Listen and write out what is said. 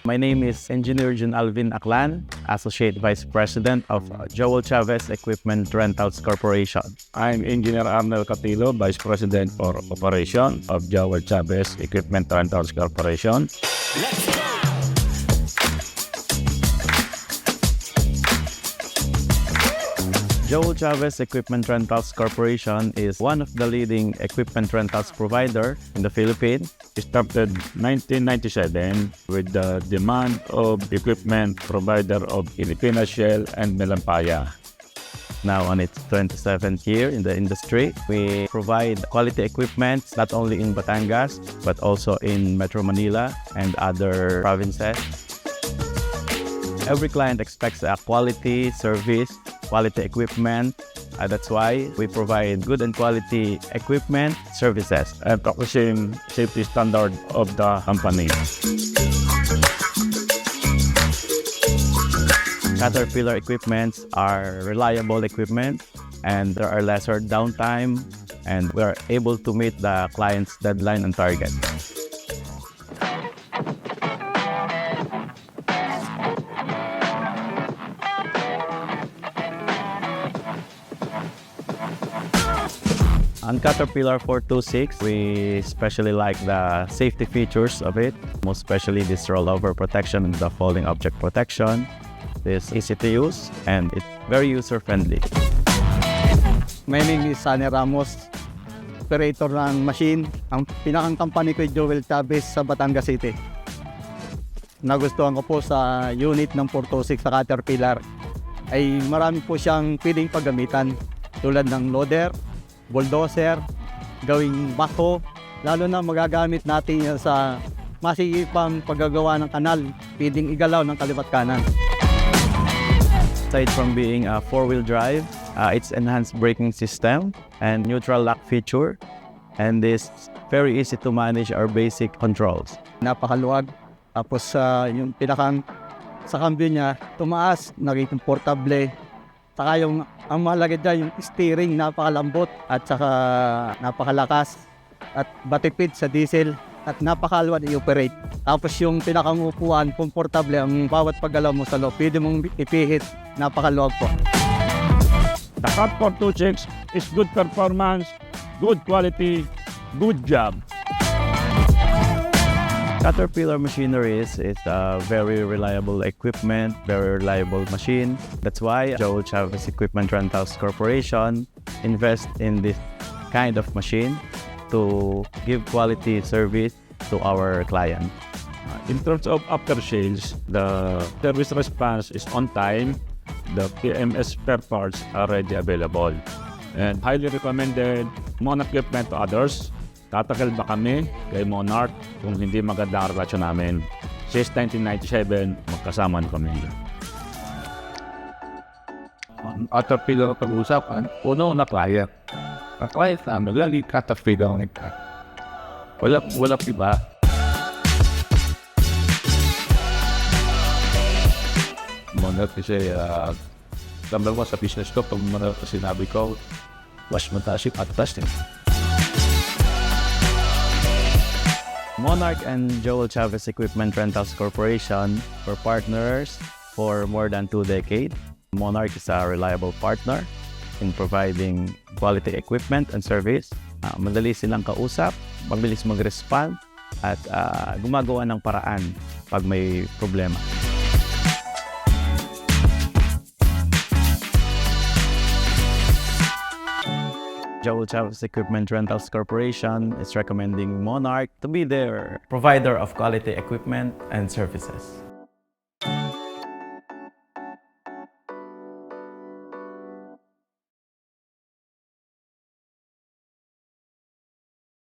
My name is Engineer Jun Alvin Aklan, Associate Vice President of Joel Chavez Equipment Rentals Corporation. I'm Engineer Arnel Catilo, Vice President for Operation of Joel Chavez Equipment Rentals Corporation. Joel Chavez Equipment Rentals Corporation is one of the leading equipment rentals provider in the Philippines. Started 1997 with the demand of equipment provider of Pilipinas Shell and Melampaya. Now on its 27th year in the industry, we provide quality equipment not only in Batangas but also in Metro Manila and other provinces. Every client expects a quality service, quality equipment. That's why we provide good and quality equipment services And practicing safety standard of the company. Caterpillar equipments are reliable equipment and there are lesser downtime and we are able to meet the client's deadline and target. On Caterpillar 426, we especially like the safety features of it, most especially this rollover protection and the falling object protection. It's easy to use and it's very user-friendly. My name is Sunny Ramos, operator ng machine. Ang pinakang company ko ay Joel Chavez sa Batangas City. Nagustuhan ko po sa unit ng 426 sa Caterpillar ay marami po siyang pwedeng paggamitan tulad ng loader, bulldozer, gawing backhoe, lalo na magagamit natin yan sa masigipang paggagawa ng kanal, pwedeng igalaw ng kaliwat kanan. Aside from being a four-wheel drive, it's enhanced braking system and neutral lock feature, and this very easy to manage our basic controls. Napakaluwag, tapos yung pinakang sa cambio niya, tumaas, naging portable. Saka ang mahalaga dyan, yung steering, napakalambot at saka napakalakas at batipid sa diesel at napakaluwag i-operate. Tapos yung pinakangupuan, komportable, ang bawat paggalaw mo sa loob, pwede mong ipihit, napakaluwag po. The Cat 426 is good performance, good quality, good job. Caterpillar Machineries is a very reliable equipment, very reliable machine. That's why Joel Chavez Equipment Rentals Corporation invest in this kind of machine to give quality service to our client. In terms of after sales, the service response is on time. The PMS spare parts are ready available. And highly recommended Monarch equipment to others. Tatakil ba kami kay Monarch kung hindi maganda ang relasyon namin? Since 1997, magkasama kami. Caterpillar pag-usapan, puno na client. Ang client namin, lagi Caterpillar ang nagka. Wala iba. Monarch kasi, number one sa business ko, pag Monarch sinabi ko, mas mataas yung atas niya. Monarch and Joel Chavez Equipment Rentals Corporation were partners for more than 2 decades. Monarch is a reliable partner in providing quality equipment and service. Madali silang kausap, mabilis mag-respond, at gumagawa ng paraan pag may problema. Joel Chavez Equipment Rentals Corporation is recommending Monarch to be their provider of quality equipment and services.